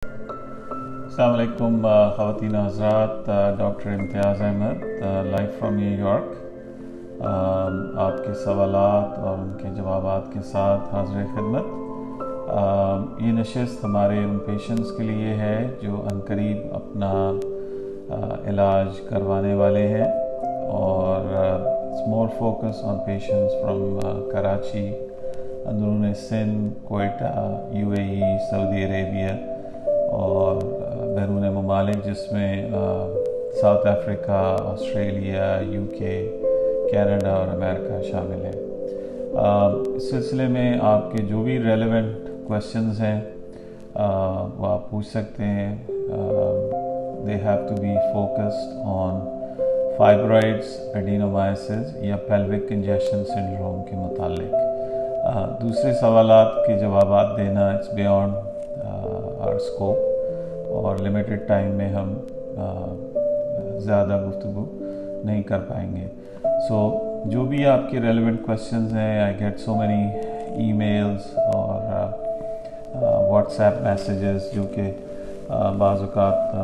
السلام علیکم خواتین و حضرات، doctor Imtiaz Ahmed live from New York, آپ کے سوالات اور ان کے جوابات کے ساتھ حاضر خدمت۔ یہ نشست ہمارے ان پیشنٹس کے لیے ہے جو عنقریب اپنا علاج کروانے والے ہیں، اور it's more focus on patients from Karachi, اندرون Sindh, Quetta, U A E, سعودی عربیہ اور بیرون ممالک جس میں South Africa, Australia, U K, Canada اور امریکہ شامل ہیں۔ اس سلسلے میں آپ کے جو بھی ریلیونٹ کویشچنز ہیں وہ آپ پوچھ سکتے ہیں۔ They have to be focused on fibroids, adenomyosis یا پیلوک کنجیشن سنڈروم کے متعلق۔ دوسرے سوالات کے جوابات دینا اٹس بیونڈ آر اسکوپ، اور لمیٹڈ ٹائم میں ہم زیادہ گفتگو نہیں کر پائیں گے۔ سو جو بھی آپ کے ریلیونٹ کویشچنز ہیں، I get so many emails اور واٹس ایپ میسیجز جو کہ بعض اوقات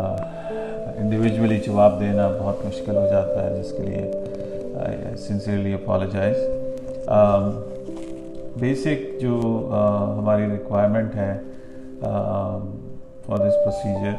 انڈیویجولی جواب دینا بہت مشکل ہو جاتا ہے، جس کے لیے آئی سنسیئرلی اپالوجائز۔ بیسک جو ہماری ریکوائرمنٹ ہے فار دس پروسیجر،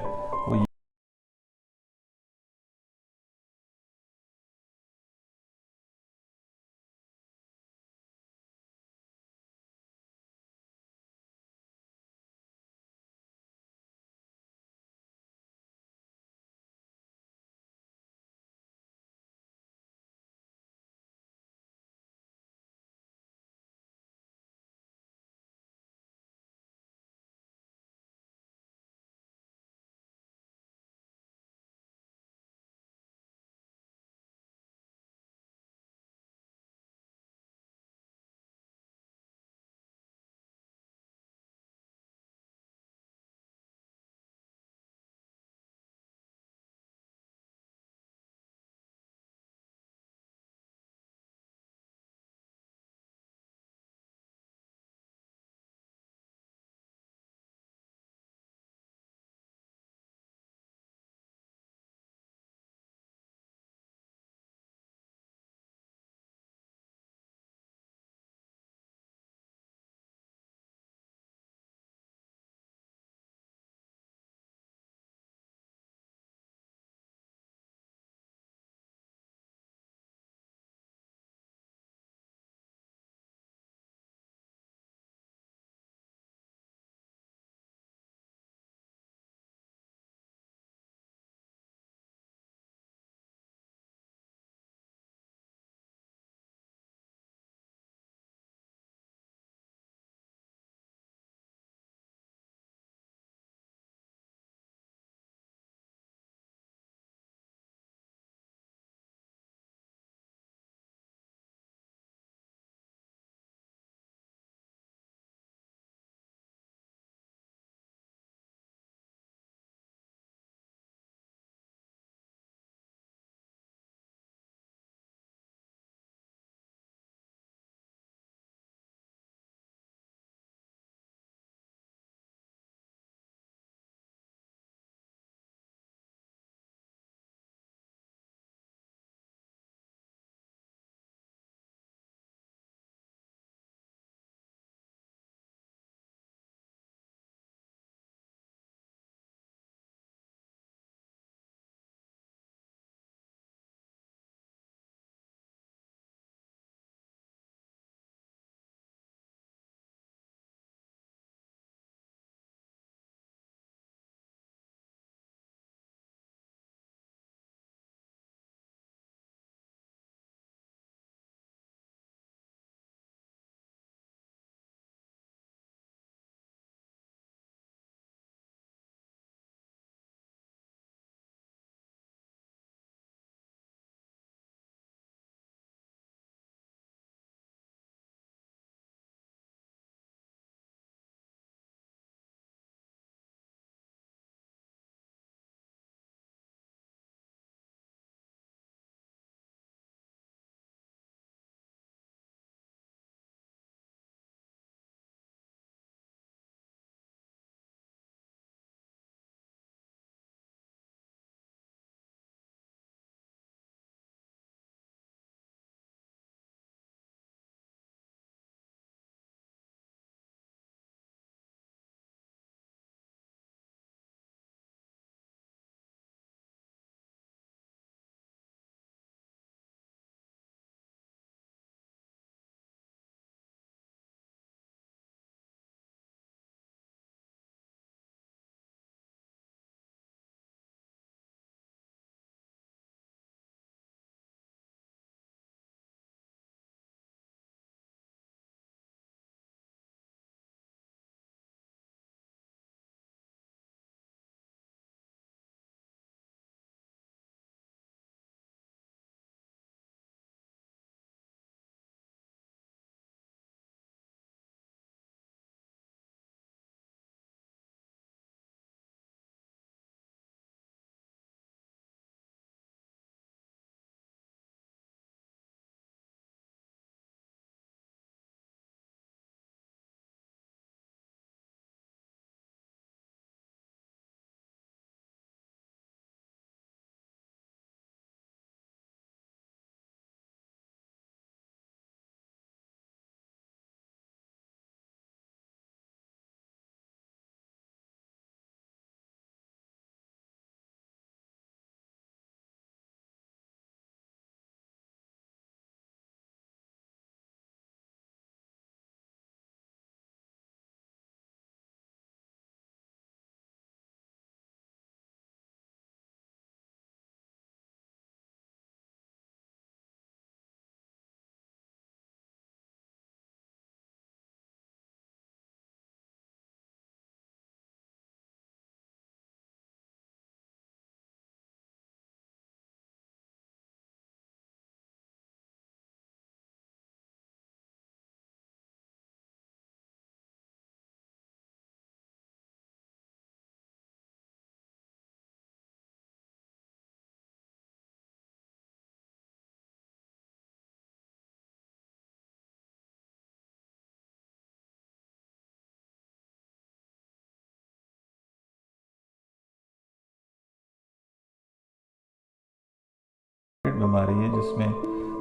بیماری ہے جس میں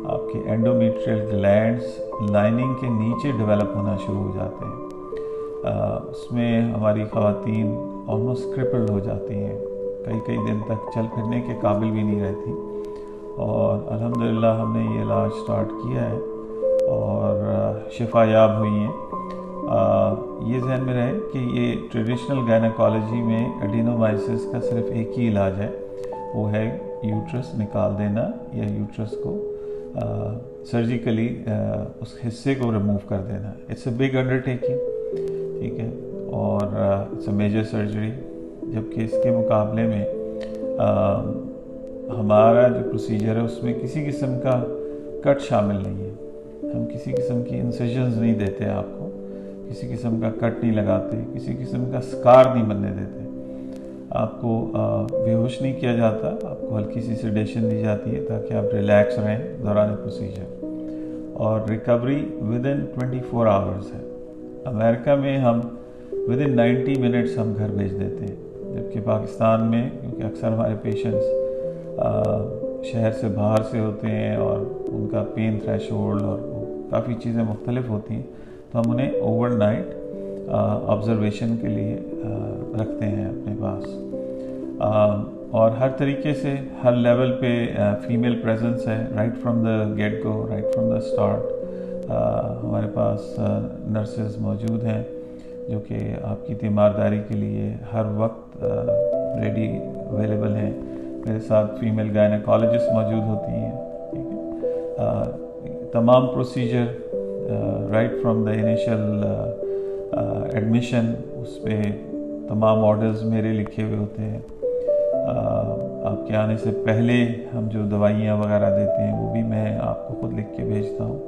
آپ کے اینڈومیٹریل گلینڈز لائننگ کے نیچے ڈیولپ ہونا شروع ہو جاتے ہیں. اس میں ہماری خواتین آلموسٹ کرپلڈ ہو جاتی ہیں, کئی دن تک چل پھرنے کے قابل بھی نہیں رہتی, اور الحمدللہ ہم نے یہ علاج سٹارٹ کیا ہے اور شفا یاب ہوئی ہیں. یہ ذہن میں رہے کہ یہ ٹریڈیشنل گائنیکالوجی میں ایڈینومائسس کا صرف ایک ہی علاج ہے, وہ ہے یوٹرس نکال دینا یا یوٹرس کو سرجیکلی اس حصے کو ریموو کر دینا. اٹس اے بگ انڈرٹیکنگ, ٹھیک ہے, اور اٹس اے میجر سرجری, جبکہ اس کے مقابلے میں ہمارا جو پروسیجر ہے اس میں کسی قسم کا کٹ شامل نہیں ہے. ہم کسی قسم کی انسیجنز نہیں دیتے, آپ کو کسی قسم کا کٹ نہیں لگاتے, کسی قسم کا سکار نہیں بننے دیتے, آپ کو بے ہوش نہیں کیا جاتا, آپ کو ہلکی سی سیڈیشن دی جاتی ہے تاکہ آپ ریلیکس رہیں دوران پروسیجر, اور ریکوری ود ان 24 آورز ہے. امریکہ میں ہم ود ان 90 منٹس ہم گھر بھیج دیتے ہیں, جبکہ پاکستان میں کیونکہ اکثر ہمارے پیشنٹس شہر سے باہر سے ہوتے ہیں اور ان کا پین تھریش ہولڈ اور کافی چیزیں مختلف ہوتی ہیں, تو ہم انہیں اوور نائٹ آبزرویشن کے لیے رکھتے ہیں اپنے پاس. اور ہر طریقے سے ہر لیول پہ فیمیل پریزنس ہے, right from the get go, right from the start. ہمارے پاس نرسز موجود ہیں جو کہ آپ کی تیمارداری کے لیے ہر وقت ریڈی اویلیبل ہیں. میرے ساتھ فیمیل گائنیکالوجسٹ موجود ہوتی ہیں, ٹھیک ہے. تمام procedure right from the initial admission, اس پہ تمام آرڈرز میرے لکھے ہوئے ہوتے ہیں. آپ کے آنے سے پہلے ہم جو دوائیاں وغیرہ دیتے ہیں وہ بھی میں آپ کو خود لکھ کے بھیجتا ہوں.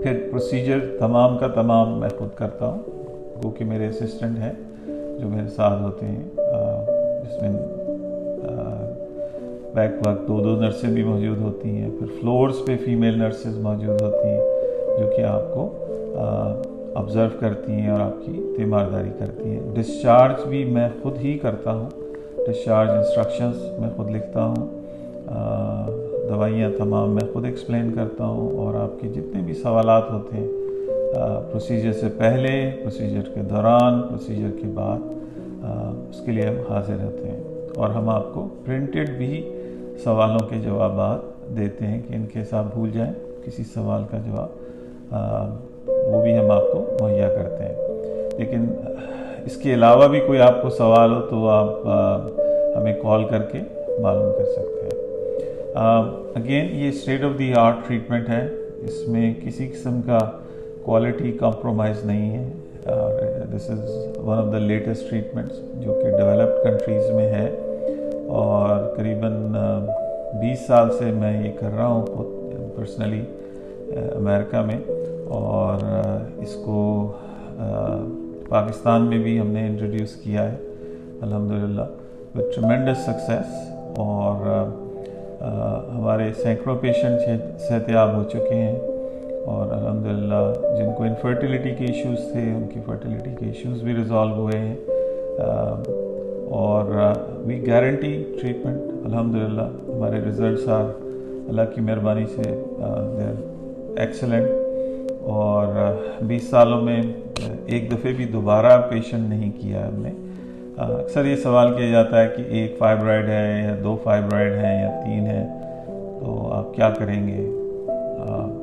پھر پروسیجر تمام کا تمام میں خود کرتا ہوں, وہ کہ میرے اسسٹنٹ ہیں جو میرے ساتھ ہوتے ہیں, جس میں بیک وقت 2 نرسیں بھی موجود ہوتی ہیں. پھر فلورز پہ فیمیل نرسز موجود ہوتی ہیں جو کہ آپ کو آبزرو کرتی ہیں اور آپ کی تیمارداری کرتی ہیں. ڈسچارج بھی میں خود ہی کرتا ہوں, ڈسچارج انسٹرکشنز میں خود لکھتا ہوں, دوائیاں تمام میں خود ایکسپلین کرتا ہوں, اور آپ کے جتنے بھی سوالات ہوتے ہیں پروسیجر سے پہلے, پروسیجر کے دوران, پروسیجر کے بعد, اس کے لیے ہم حاضر ہوتے ہیں. اور ہم آپ کو پرنٹڈ بھی سوالوں کے جوابات دیتے ہیں کہ ان کیس آپ بھول جائیں کسی سوال کا جواب, وہ بھی ہم آپ کو مہیا کرتے ہیں. لیکن اس کے علاوہ بھی کوئی آپ کو سوال ہو تو آپ ہمیں کال کر کے معلوم کر سکتے ہیں. اگین یہ state of the art treatment ہے, اس میں کسی قسم کا کوالٹی کمپرومائز نہیں ہے. This is one of the latest treatments جو کہ ڈیولپڈ کنٹریز میں ہے, اور قریباً 20 سال سے میں یہ کر رہا ہوں خود پرسنلی امریکہ میں, اور اس کو پاکستان میں بھی ہم نے انٹروڈیوس کیا ہے الحمدللہ وتھ ٹریمنڈس سکسیس. اور ہمارے سینکڑوں پیشنٹ صحت یاب ہو چکے ہیں, اور الحمدللہ جن کو انفرٹیلیٹی کے ایشوز تھے ان کی فرٹیلیٹی کے ایشوز بھی ریزالو ہوئے ہیں. اور وی گارنٹی ٹریٹمنٹ الحمدللہ. ہمارے ریزلٹس اللہ کی مہربانی سے ایکسلنٹ, اور 20 سالوں میں ایک دفعہ بھی دوبارہ پیشنٹ نہیں کیا ہم نے. اکثر یہ سوال کیا جاتا ہے کہ ایک فائبرائڈ ہے یا 2 فائبرائڈ ہیں یا 3 ہیں, تو آپ کیا کریں گے؟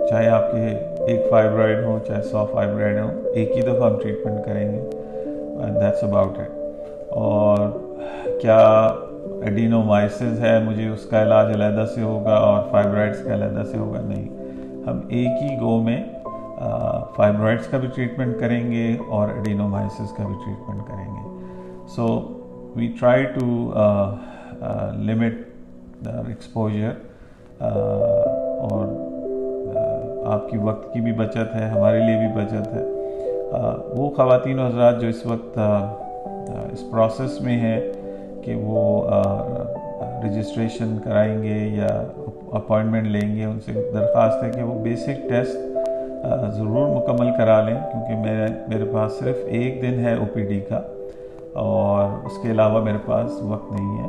چاہے آپ کے ایک فائبرائڈ ہو چاہے 100 فائبرائڈ ہوں, ایک ہی دفعہ ہم ٹریٹمنٹ کریں گے, اینڈ دیٹس اباؤٹ اٹ. اور کیا ایڈینومائسس ہے, مجھے اس کا علاج علیحدہ سے ہوگا اور فائبرائڈس کا علیحدہ سے ہوگا؟ نہیں, ہم ایک ہی گو میں فائبرائڈس کا بھی ٹریٹمنٹ کریں گے اور ایڈینومائسس کا بھی ٹریٹمنٹ کریں گے. So we try to limit exposure, اور آپ کی وقت کی بھی بچت ہے, ہمارے لیے بھی بچت ہے. وہ خواتین و حضرات جو اس وقت اس پروسیس میں ہیں کہ وہ رجسٹریشن کرائیں گے یا اپوائنٹمنٹ لیں گے, ان سے درخواست ہے کہ وہ بیسک ٹیسٹ ضرور مکمل کرا لیں, کیونکہ میرے پاس صرف 1 دن ہے او پی ڈی کا, اور اس کے علاوہ میرے پاس وقت نہیں ہے.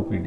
OPD।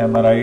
MRI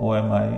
OMI,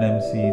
NMC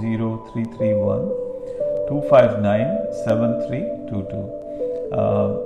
0331 259 7322।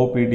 OPD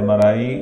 MRI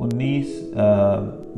19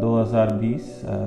2020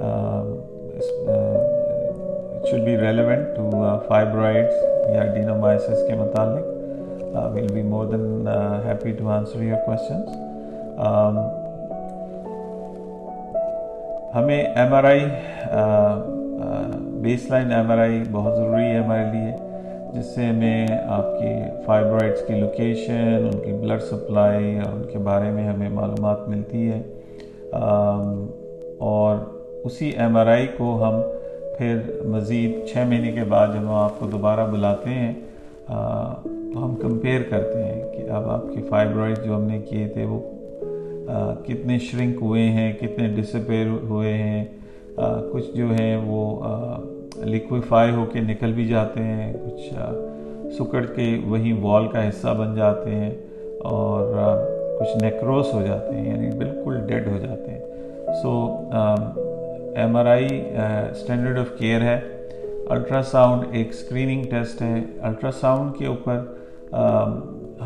it should be relevant to fibroids یا adenomyosis کے متعلق. We'll be more than happy to answer your questions. ہمیں MRI بیس لائن MRI بہت ضروری ہے ہمارے لیے، جس سے ہمیں آپ کی فائبرائڈس کی لوکیشن، ان کی بلڈ سپلائی اور ان کے بارے میں ہمیں معلومات ملتی ہے، اور اسی MRI کو ہم پھر مزید 6 مہینے کے بعد جب ہم آپ کو دوبارہ بلاتے ہیں تو ہم کمپیئر کرتے ہیں کہ اب آپ کی فائبرائڈ جو ہم نے کیے تھے وہ کتنے شرنک ہوئے ہیں، کتنے ڈسپیئر ہوئے ہیں، کچھ جو ہیں وہ لیکویفائی ہو کے نکل بھی جاتے ہیں، کچھ سکڑ کے وہی وال کا حصہ بن جاتے ہیں، اور کچھ نیکروس ہو جاتے ہیں، یعنی بالکل ڈیڈ ہو جاتے ہیں. سو MRI اسٹینڈرڈ آف کیئر ہے. الٹرا ساؤنڈ ایک اسکریننگ ٹیسٹ ہے. الٹرا ساؤنڈ کے اوپر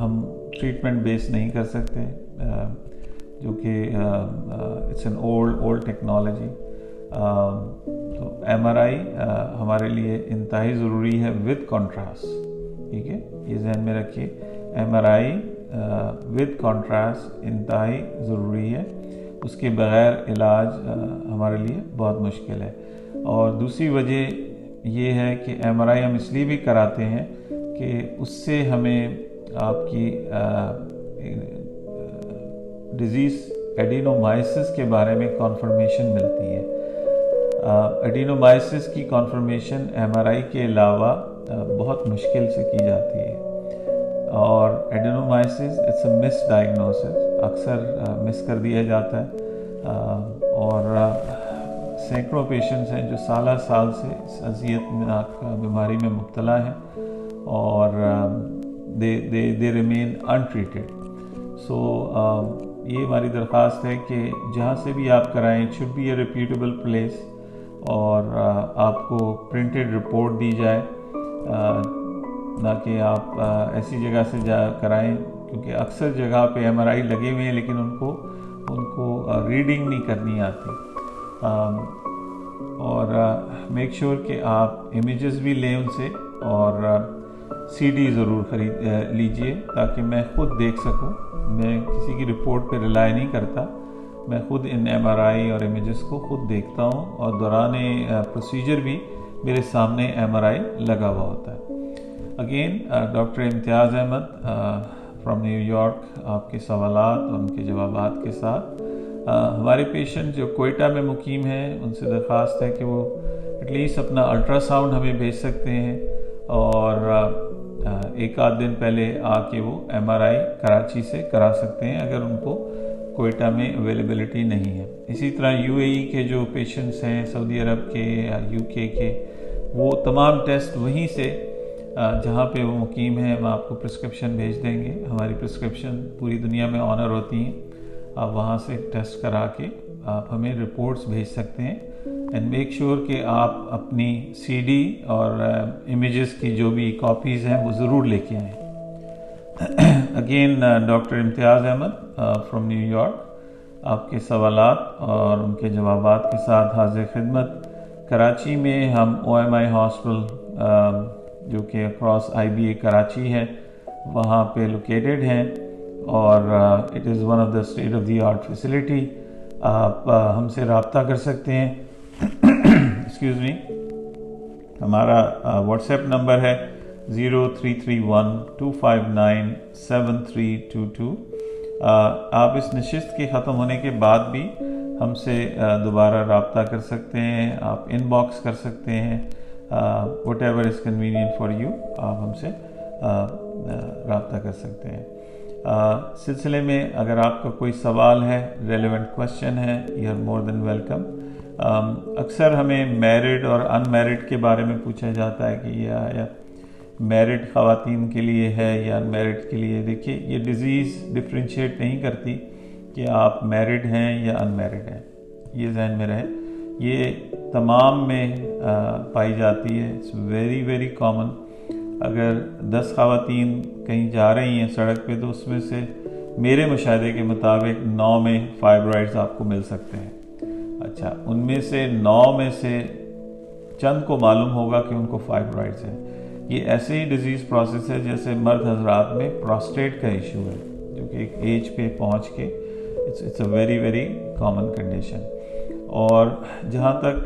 ہم ٹریٹمنٹ بیس نہیں کر سکتے، جو کہ اٹس این اولڈ ٹیکنالوجی. تو MRI ہمارے لیے انتہائی ضروری ہے ود کانٹراسٹ. ٹھیک ہے، یہ ذہن میں رکھیے، MRI ود کانٹراسٹ انتہائی ضروری ہے. اس کے بغیر علاج ہمارے لیے بہت مشکل ہے. اور دوسری وجہ یہ ہے کہ MRI ہم اس لیے بھی کراتے ہیں کہ اس سے ہمیں آپ کی ڈیزیز ایڈینومائسس کے بارے میں کنفرمیشن ملتی ہے. ایڈینومائسس کی کنفرمیشن MRI کے علاوہ بہت مشکل سے کی جاتی ہے، اور ایڈینومائسس اٹس اے مس ڈائگنوسس، اکثر مس کر دیا جاتا ہے، اور سینکڑوں پیشنٹس ہیں جو سالہ سال سے اس اذیتناک بیماری میں مبتلا ہیں، اور دے ریمین انٹریٹڈ. سو یہ ہماری درخواست ہے کہ جہاں سے بھی آپ کرائیں، it should be a reputable place, اور آپ کو پرنٹڈ رپورٹ دی جائے، نہ کہ آپ ایسی جگہ سے کرائیں، کیونکہ اکثر جگہ پہ MRI لگے ہوئے ہیں لیکن ان کو ریڈنگ نہیں کرنی آتی. اور میک شیور کہ آپ امیجز بھی لیں ان سے، اور CD ضرور خرید لیجئے تاکہ میں خود دیکھ سکوں. میں کسی کی رپورٹ پہ ریلائی نہیں کرتا، میں خود ان MRI اور امیجز کو خود دیکھتا ہوں، اور دوران پروسیجر بھی میرے سامنے MRI لگا ہوا ہوتا ہے. Again doctor Imtiaz Ahmad from New York آپ کے سوالات اور ان کے جوابات کے ساتھ. ہمارے پیشنٹ جو کوئٹہ میں مقیم ہیں ان سے درخواست ہے کہ وہ ایٹ لیسٹ اپنا الٹرا ساؤنڈ ہمیں بھیج سکتے ہیں، اور ایک آدھ دن پہلے آ کے وہ MRI کراچی سے کرا سکتے ہیں اگر ان کو کوئٹہ میں اویلیبلٹی نہیں ہے. اسی طرح UAE کے جو پیشنٹس ہیں، سعودی عرب کے یا UK کے، وہ تمام ٹیسٹ وہیں سے جہاں پہ وہ مقیم ہیں ہم آپ کو پرسکرپشن بھیج دیں گے. ہماری پرسکرپشن پوری دنیا میں آنر ہوتی ہیں، آپ وہاں سے ٹیسٹ کرا کے آپ ہمیں رپورٹس بھیج سکتے ہیں. اینڈ میک شیور کہ آپ اپنی CD اور امیجز کی جو بھی کاپیز ہیں وہ ضرور لے کے آئیں. Again doctor Imtiaz Ahmad from New York آپ کے سوالات اور ان کے جوابات کے ساتھ حاضر خدمت. کراچی میں ہم OMI ہاسپٹل جو کہ اکراس IBA کراچی ہے وہاں پہ لوکیٹڈ ہیں، اور it is one of the state of the art facility. آپ ہم سے رابطہ کر سکتے ہیں. ایکسکیوز می، ہمارا واٹس ایپ نمبر ہے 0331-259-7322. آپ اس نشست کے ختم ہونے کے بعد بھی ہم سے دوبارہ رابطہ کر سکتے ہیں، آپ ان باکس کر سکتے ہیں، what ever is convenient for you, آپ ہم سے رابطہ کر سکتے ہیں. سلسلے میں اگر آپ کا کوئی سوال ہے، ریلیونٹ کوشچن ہے، you are more than welcome. اکثر ہمیں میرڈ اور ان میرڈ کے بارے میں پوچھا جاتا ہے کہ یہ میرڈ خواتین کے لیے ہے یا ان میرڈ کے لیے. دیکھیے، یہ ڈیزیز ڈفرینشیٹ نہیں کرتی کہ آپ میرڈ ہیں یا ان میرڈ ہیں، یہ ذہن میں رہے. یہ تمام میں پائی جاتی ہے. It's very very common. اگر 10 خواتین کہیں جا رہی ہیں سڑک پہ تو اس میں سے میرے مشاہدے کے مطابق 9 میں فائبرائڈز آپ کو مل سکتے ہیں. اچھا، ان میں سے 9 میں سے چند کو معلوم ہوگا کہ ان کو فائبرائڈز ہے. یہ ایسے ہی ڈیزیز پروسیس ہے جیسے مرد حضرات میں پروسٹیٹ کا ایشو ہے، جو کہ ایک ایج پہ پہنچ کے it's a very very common condition. اور جہاں تک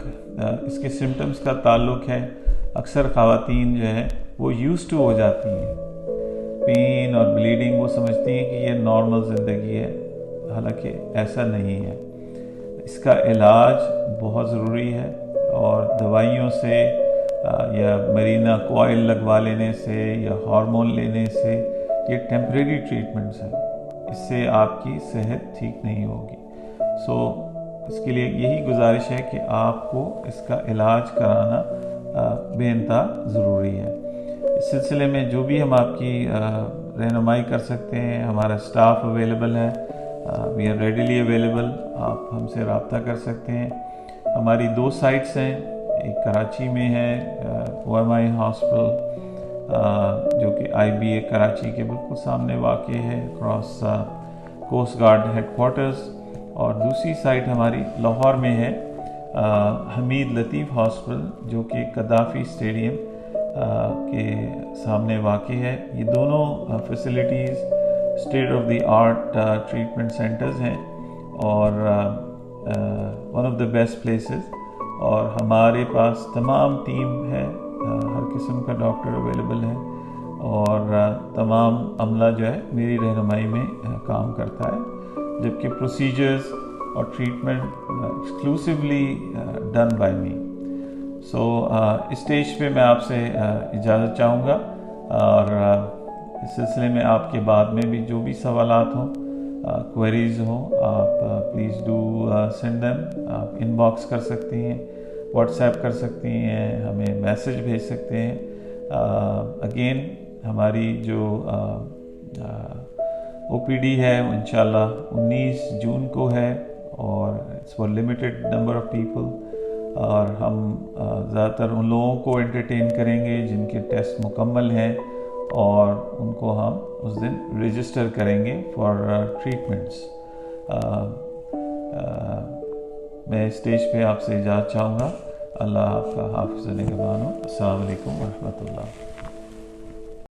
اس کے سمٹمز کا تعلق ہے، اکثر خواتین جو ہے وہ یوز ٹو ہو جاتی ہیں پین اور بلیڈنگ، وہ سمجھتی ہیں کہ یہ نارمل زندگی ہے، حالانکہ ایسا نہیں ہے. اس کا علاج بہت ضروری ہے، اور دوائیوں سے یا مرینا کوائل لگوا لینے سے یا ہارمون لینے سے یہ ٹیمپریری ٹریٹمنٹس ہیں، اس سے آپ کی صحت ٹھیک نہیں ہوگی. سو اس کے لیے یہی گزارش ہے کہ آپ کو اس کا علاج کرانا بے انتہا ضروری ہے. اس سلسلے میں جو بھی ہم آپ کی رہنمائی کر سکتے ہیں، ہمارا اسٹاف اویلیبل ہے، وی آر ریڈیلی اویلیبل. آپ ہم سے رابطہ کر سکتے ہیں. ہماری 2 سائٹس ہیں، ایک کراچی میں ہے OMI ہاسپٹل، جو کہ IBA کراچی کے بالکل سامنے واقع ہے across coast guard headquarters, اور دوسری سائٹ ہماری لاہور میں ہے حمید لطیف ہاسپٹل، جو کہ قذافی اسٹیڈیم کے سامنے واقع ہے. یہ دونوں facilities state of the art treatment centres ہیں، اور one of the best places. اور ہمارے پاس تمام ٹیم ہے، ہر قسم کا ڈاکٹر اویلیبل ہے، اور تمام عملہ جو ہے میری رہنمائی میں کام کرتا ہے، جبکہ پروسیجرز اور treatment exclusively done by me. So اس اسٹیج پہ میں آپ سے اجازت چاہوں گا، اور اس سلسلے میں آپ کے بعد میں بھی جو بھی سوالات ہوں، کوئریز ہوں، آپ پلیز ڈو سینڈ دیم. آپ ان باکس کر سکتی ہیں، واٹس ایپ کر سکتی ہیں، ہمیں میسج بھیج سکتے ہیں. اگین ہماری جو OPD ہے وہ انشاءاللہ 19 جون کو ہے، اور it's for limited number of people. اور ہم زیادہ تر ان لوگوں کو انٹرٹین کریں گے جن کے ٹیسٹ مکمل ہیں، اور ان کو ہم اس دن رجسٹر کریں گے فار ٹریٹمنٹس. میں اسٹیج پہ آپ سے اجازت چاہوں گا. اللہ آپ کا حافظ و نگہبان ہو. السلام علیکم ورحمۃ اللہ.